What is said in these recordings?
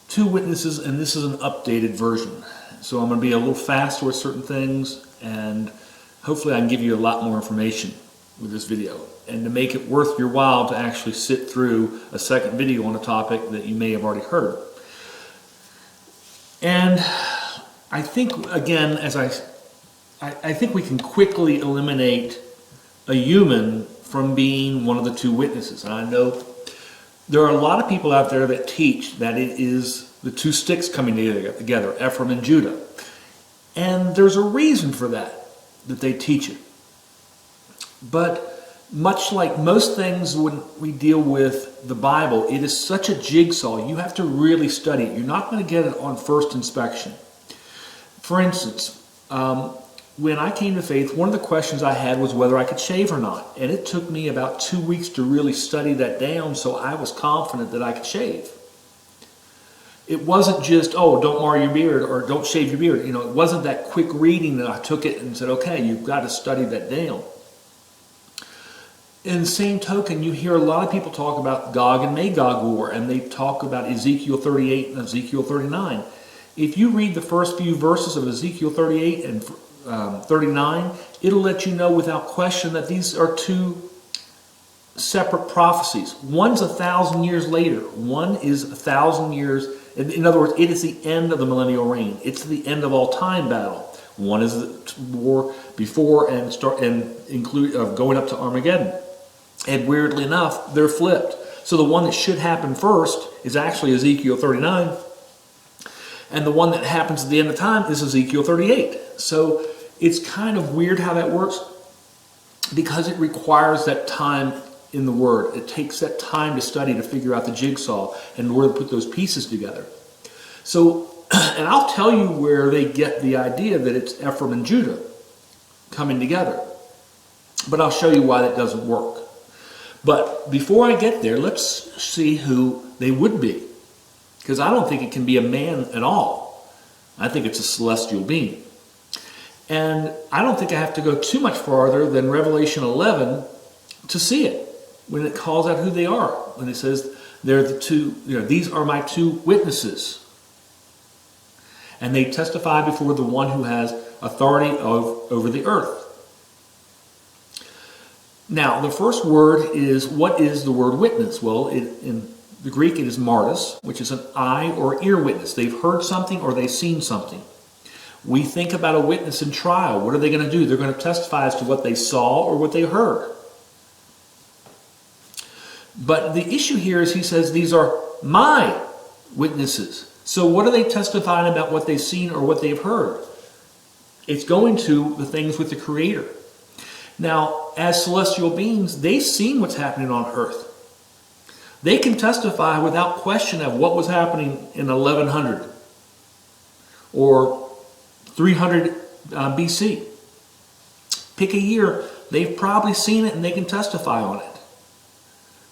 two witnesses, and this is an updated version. So I'm going to be a little faster with certain things, and hopefully I can give you a lot more information with this video. And to make it worth your while to actually sit through a second video on a topic that you may have already heard. And I think, again, as I think we can quickly eliminate a human from being one of the two witnesses. And I know there are a lot of people out there that teach that it is the two sticks coming together, Ephraim and Judah. And there's a reason for that they teach it. But much like most things when we deal with the Bible, it is such a jigsaw. You have to really study it. You're not going to get it on first inspection. For instance, when I came to faith, one of the questions I had was whether I could shave or not. And it took me about 2 weeks to really study that down, so I was confident that I could shave. It wasn't just, oh, don't mar your beard or don't shave your beard. You know, it wasn't that quick reading that I took it and said, okay, you've got to study that down. In the same token, you hear a lot of people talk about Gog and Magog war, and they talk about Ezekiel 38 and Ezekiel 39. If you read the first few verses of Ezekiel 38 and 39, it'll let you know without question that these are two separate prophecies. One's 1,000 years later. One is 1,000 years. In other words, it is the end of the millennial reign. It's the end of all time battle. One is the war before and include going up to Armageddon. And weirdly enough, they're flipped. So the one that should happen first is actually Ezekiel 39. And the one that happens at the end of time is Ezekiel 38. So it's kind of weird how that works because it requires that time in the Word. It takes that time to study to figure out the jigsaw and where to put those pieces together. So, and I'll tell you where they get the idea that it's Ephraim and Judah coming together. But I'll show you why that doesn't work. But before I get there, let's see who they would be. Because I don't think it can be a man at all. I think it's a celestial being. And I don't think I have to go too much farther than Revelation 11 to see it. When it calls out who they are. When it says, they're the two, these are my two witnesses. And they testify before the one who has authority over the earth. Now, the first word is, what is the word witness? Well, in the Greek it is martys, which is an eye or ear witness. They've heard something or they've seen something. We think about a witness in trial. What are they going to do? They're going to testify as to what they saw or what they heard. But the issue here is he says these are my witnesses. So what are they testifying about what they've seen or what they've heard? It's going to the things with the Creator. Now, as celestial beings, they've seen what's happening on earth. They can testify without question of what was happening in 1100 or 300 BC. Pick a year, they've probably seen it and they can testify on it.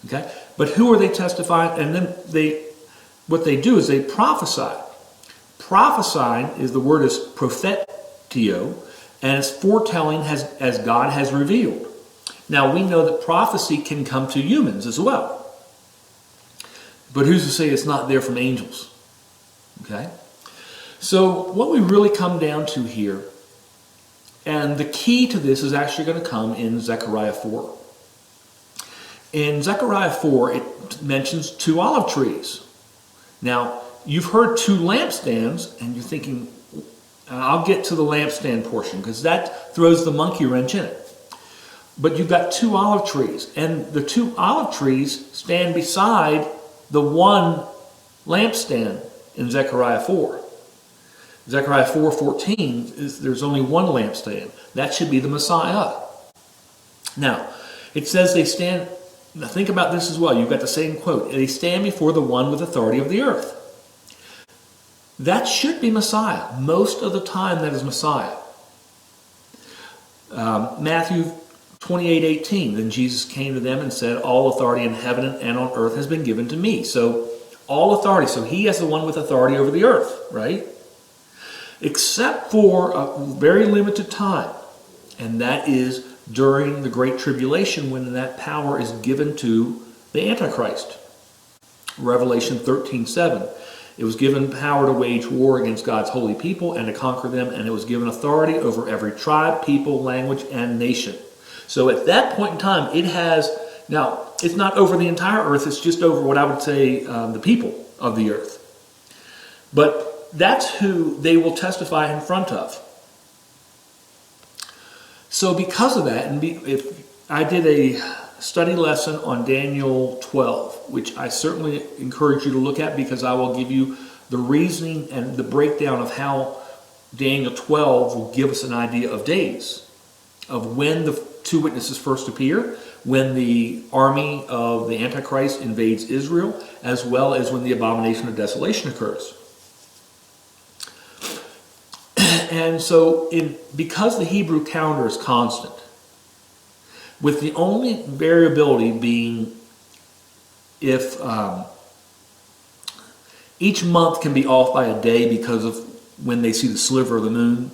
Okay? But who are they testifying? And then what they do is they prophesy. Prophesying is, the word is prophetio, and it's foretelling as God has revealed. Now we know that prophecy can come to humans as well. But who's to say it's not there from angels? Okay? So what we really come down to here, and the key to this is actually going to come in Zechariah 4. In Zechariah 4, it mentions 2 olive trees. Now, you've heard 2 lampstands, and you're thinking, I'll get to the lampstand portion, because that throws the monkey wrench in it. But you've got 2 olive trees, and the 2 olive trees stand beside the one lampstand in Zechariah 4. Zechariah 4:14, there's only one lampstand. That should be the Messiah. Now, it says they stand... Now think about this as well. You've got the same quote. They stand before the one with authority of the earth. That should be Messiah. Most of the time that is Messiah. Matthew 28:18. Then Jesus came to them and said, all authority in heaven and on earth has been given to me. So all authority. So he is the one with authority over the earth, right? Except for a very limited time. And that is during the Great Tribulation, when that power is given to the Antichrist. Revelation 13:7. It was given power to wage war against God's holy people and to conquer them, and it was given authority over every tribe, people, language, and nation. So at that point in time, it has, now, it's not over the entire earth, it's just over what I would say the people of the earth. But that's who they will testify in front of. So because of that, and if I did a study lesson on Daniel 12, which I certainly encourage you to look at, because I will give you the reasoning and the breakdown of how Daniel 12 will give us an idea of days, of when the two witnesses first appear, when the army of the Antichrist invades Israel, as well as when the abomination of desolation occurs. And so, because the Hebrew calendar is constant, with the only variability being if each month can be off by a day because of when they see the sliver of the moon,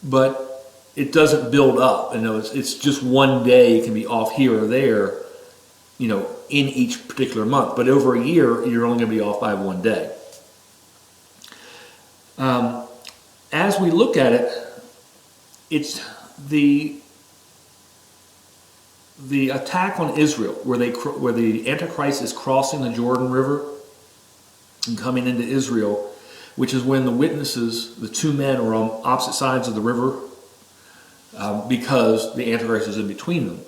but it doesn't build up. You know, it's just one day. It can be off here or there, you know, in each particular month. But over a year, you're only going to be off by one day. As we look at it, it's the attack on Israel, where the Antichrist is crossing the Jordan River and coming into Israel, which is when the witnesses, the two men, are on opposite sides of the river, because the Antichrist is in between them.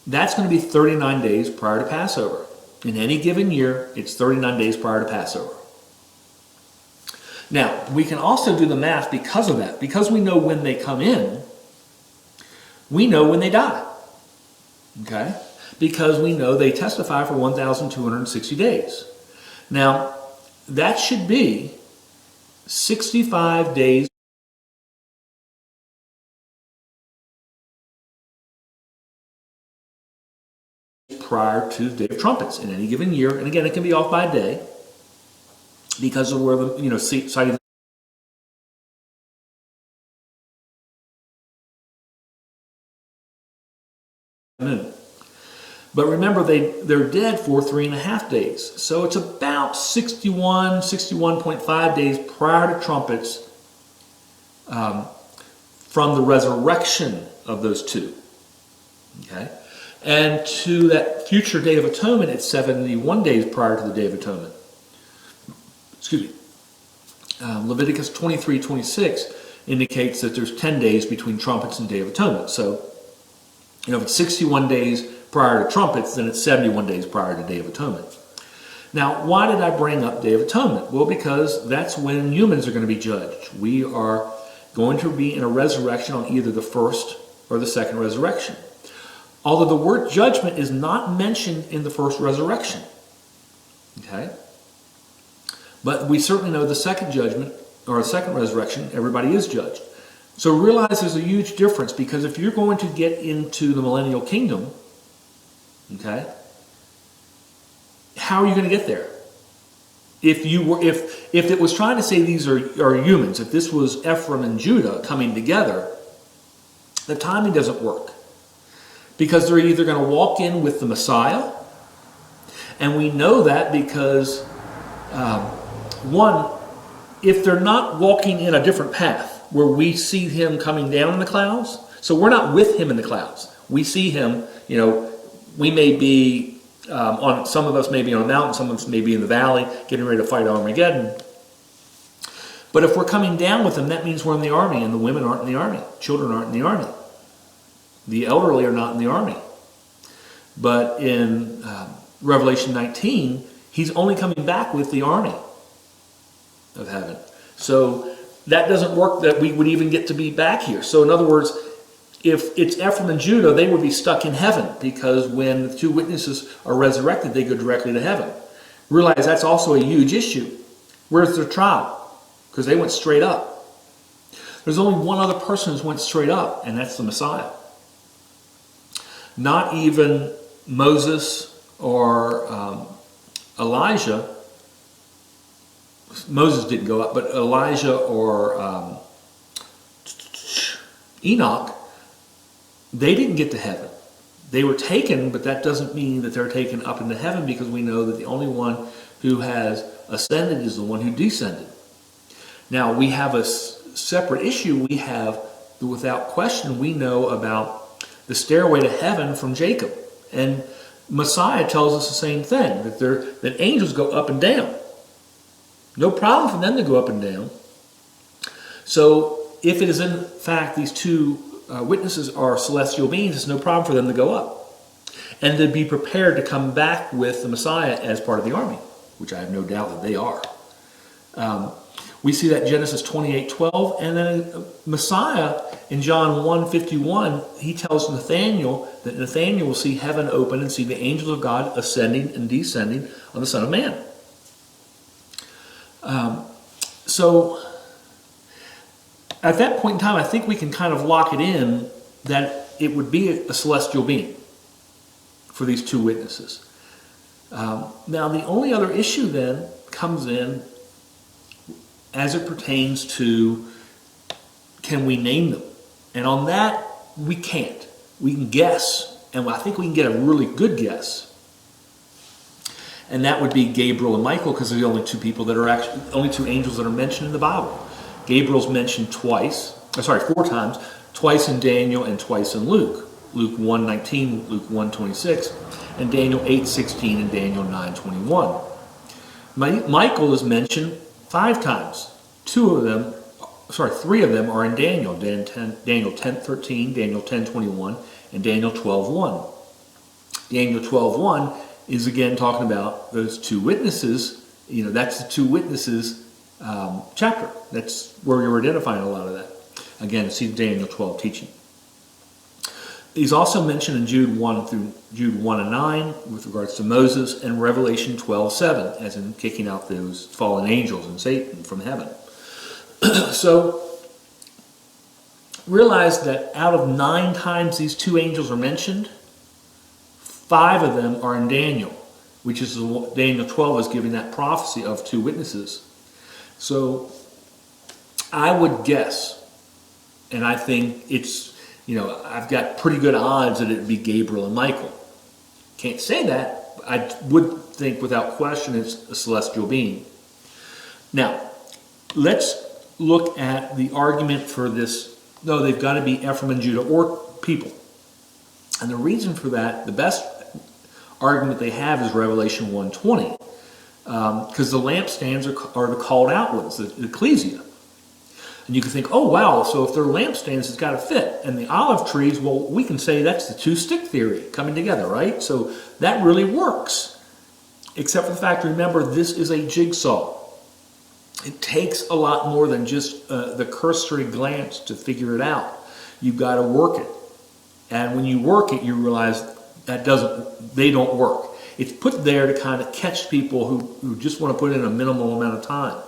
That's going to be 39 days prior to Passover. In any given year, it's 39 days prior to Passover. Now, we can also do the math because of that. Because we know when they come in, we know when they die. Okay? Because we know they testify for 1,260 days. Now, that should be 65 days prior to the Day of Trumpets in any given year. And again, it can be off by a day because of where the, sighting the moon. But remember, they're dead for 3.5 days. So it's about 61.5 days prior to trumpets from the resurrection of those two. Okay? And to that future Day of Atonement, it's 71 days prior to the Day of Atonement. Excuse me. Leviticus 23:26 indicates that there's 10 days between trumpets and Day of Atonement. So, if it's 61 days prior to trumpets, then it's 71 days prior to Day of Atonement. Now, why did I bring up Day of Atonement? Well, because that's when humans are going to be judged. We are going to be in a resurrection on either the first or the second resurrection. Although the word judgment is not mentioned in the first resurrection. Okay? But we certainly know the second judgment, or the second resurrection, everybody is judged. So realize there's a huge difference, because if you're going to get into the millennial kingdom, okay, how are you going to get there? If it was trying to say these are humans, if this was Ephraim and Judah coming together, the timing doesn't work. Because they're either going to walk in with the Messiah, and we know that because, one, if they're not walking in a different path, where we see him coming down in the clouds, so we're not with him in the clouds. We see him, we may be, some of us may be on a mountain, some of us may be in the valley, getting ready to fight Armageddon. But if we're coming down with him, that means we're in the army, and the women aren't in the army. Children aren't in the army. The elderly are not in the army. But in Revelation 19, he's only coming back with the army of heaven. So that doesn't work that we would even get to be back here. So in other words, if it's Ephraim and Judah, they would be stuck in heaven, because when the two witnesses are resurrected, they go directly to heaven. Realize that's also a huge issue. Where's their tribe? Because they went straight up. There's only one other person who's went straight up, and that's the Messiah. Not even Moses or Elijah. Moses didn't go up, but Elijah or Enoch they didn't get to heaven. They were taken, but that doesn't mean that they're taken up into heaven, because we know that the only one who has ascended is the one who descended. Now, we have a separate issue. We have, without question, we know about the stairway to heaven from Jacob. And Messiah tells us the same thing, that angels go up and down. No problem for them to go up and down. So if it is in fact these two witnesses are celestial beings, it's no problem for them to go up. And to be prepared to come back with the Messiah as part of the army, which I have no doubt that they are. We see that in Genesis 28:12, and then Messiah in John 1:51, he tells Nathanael that Nathanael will see heaven open and see the angels of God ascending and descending on the Son of Man. So at that point in time, I think we can kind of lock it in that it would be a celestial being for these two witnesses. Now, the only other issue then comes in as it pertains to, can we name them? And on that, we can't. We can guess, and I think we can get a really good guess. And that would be Gabriel and Michael, because they're the only two people that are actually, only two angels that are mentioned in the Bible. Gabriel's mentioned four times, twice in Daniel and twice in Luke. Luke 1:19, Luke 1:26, and Daniel 8:16 and Daniel 9:21. Michael is mentioned 5 times. 3 of them are in Daniel. Daniel 10:13, Daniel 10:21, and Daniel 12:1. Daniel 12:1 is again talking about those two witnesses. That's the two witnesses chapter. That's where you're identifying a lot of that. Again, see Daniel 12 teaching. He's also mentioned in Jude 1 through Jude 1 and 9 with regards to Moses, and Revelation 12:7, as in kicking out those fallen angels and Satan from heaven. So realize that out of 9 times these two angels are mentioned, 5 of them are in Daniel, which is Daniel 12 is giving that prophecy of two witnesses. So I would guess, and I think it's, I've got pretty good odds that it would be Gabriel and Michael. Can't say that, but I would think without question it's a celestial being. Now, let's look at the argument for this. No, they've got to be Ephraim and Judah, or people. And the reason for that, the best argument they have is Revelation 1:20. Because the lampstands are the called out ones, the ecclesia. And you can think, oh wow, so if they're lampstands, it's got to fit. And the olive trees, well, we can say that's the 2-stick theory coming together, right? So that really works. Except for the fact, remember, this is a jigsaw. It takes a lot more than just the cursory glance to figure it out. You've got to work it. And when you work it, you realize they don't work. It's put there to kind of catch people who just want to put in a minimal amount of time.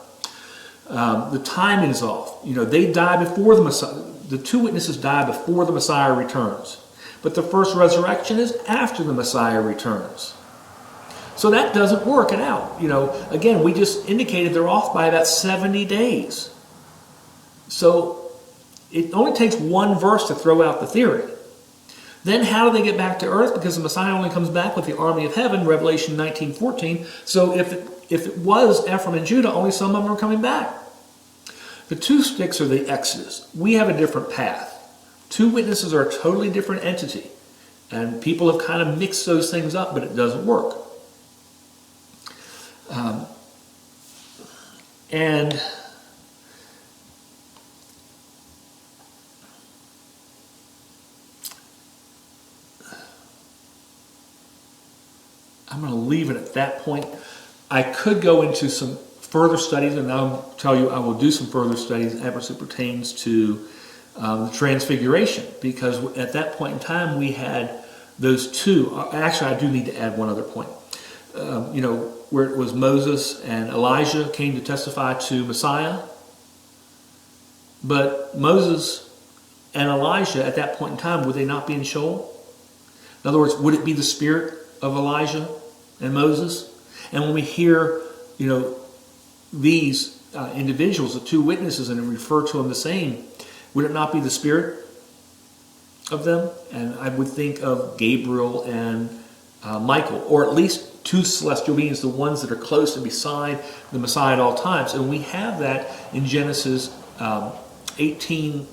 The timing is off. They die before the Messiah. The two witnesses die before the Messiah returns. But the first resurrection is after the Messiah returns. So that doesn't work it out. Again, we just indicated they're off by about 70 days. So it only takes one verse to throw out the theory. Then how do they get back to earth? Because the Messiah only comes back with the army of heaven, Revelation 19:14. So if it was Ephraim and Judah, only some of them are coming back. The 2 sticks are the Exodus. We have a different path. 2 witnesses are a totally different entity. And people have kind of mixed those things up, but it doesn't work. And I'm going to leave it at that point. I could go into some further studies, and I'll tell you I will do some further studies as it pertains to the Transfiguration, because at that point in time we had those 2. Actually, I do need to add one other point. Where it was Moses and Elijah came to testify to Messiah. But Moses and Elijah at that point in time, would they not be in Sheol? In other words, would it be the spirit of Elijah and Moses? And when we hear, these individuals, the 2 witnesses, and refer to them the same, would it not be the spirit of them, and I would think of Gabriel and Michael, or at least two celestial beings, the ones that are close and beside the Messiah at all times. And we have that in Genesis 17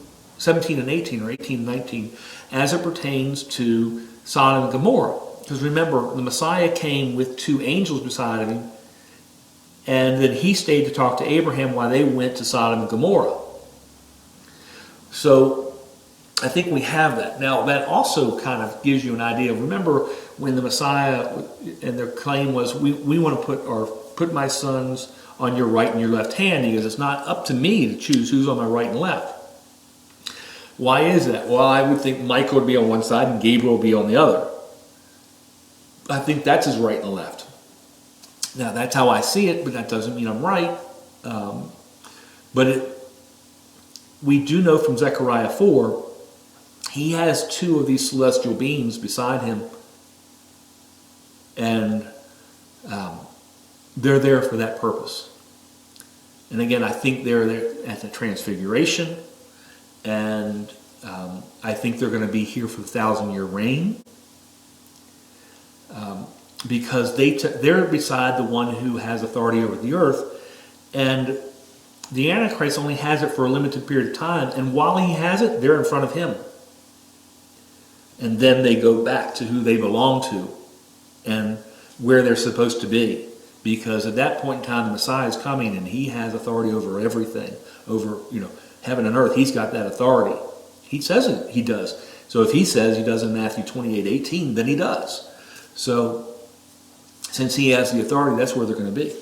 and 18, or 18 and 19, as it pertains to Sodom and Gomorrah. Because remember, the Messiah came with two angels beside him, and then he stayed to talk to Abraham while they went to Sodom and Gomorrah. So I think we have that. Now, that also kind of gives you an idea of, remember when the Messiah, and their claim was, we want to put my sons on your right and your left hand. He goes, it's not up to me to choose who's on my right and left. Why is that? Well, I would think Michael would be on one side and Gabriel would be on the other. I think that's his right and left. Now, that's how I see it, but that doesn't mean I'm right. We do know from Zechariah 4, he has two of these celestial beings beside him, and they're there for that purpose. And again, I think they're there at the Transfiguration, and I think they're going to be here for the 1,000-year reign, because they're beside the one who has authority over the earth, and the Antichrist only has it for a limited period of time, and while he has it, they're in front of him. And then they go back to who they belong to and where they're supposed to be. Because at that point in time, the Messiah is coming, and he has authority over everything, over heaven and earth. He's got that authority. He says it, he does. So if he says he does in Matthew 28:18, then he does. So since he has the authority, that's where they're going to be.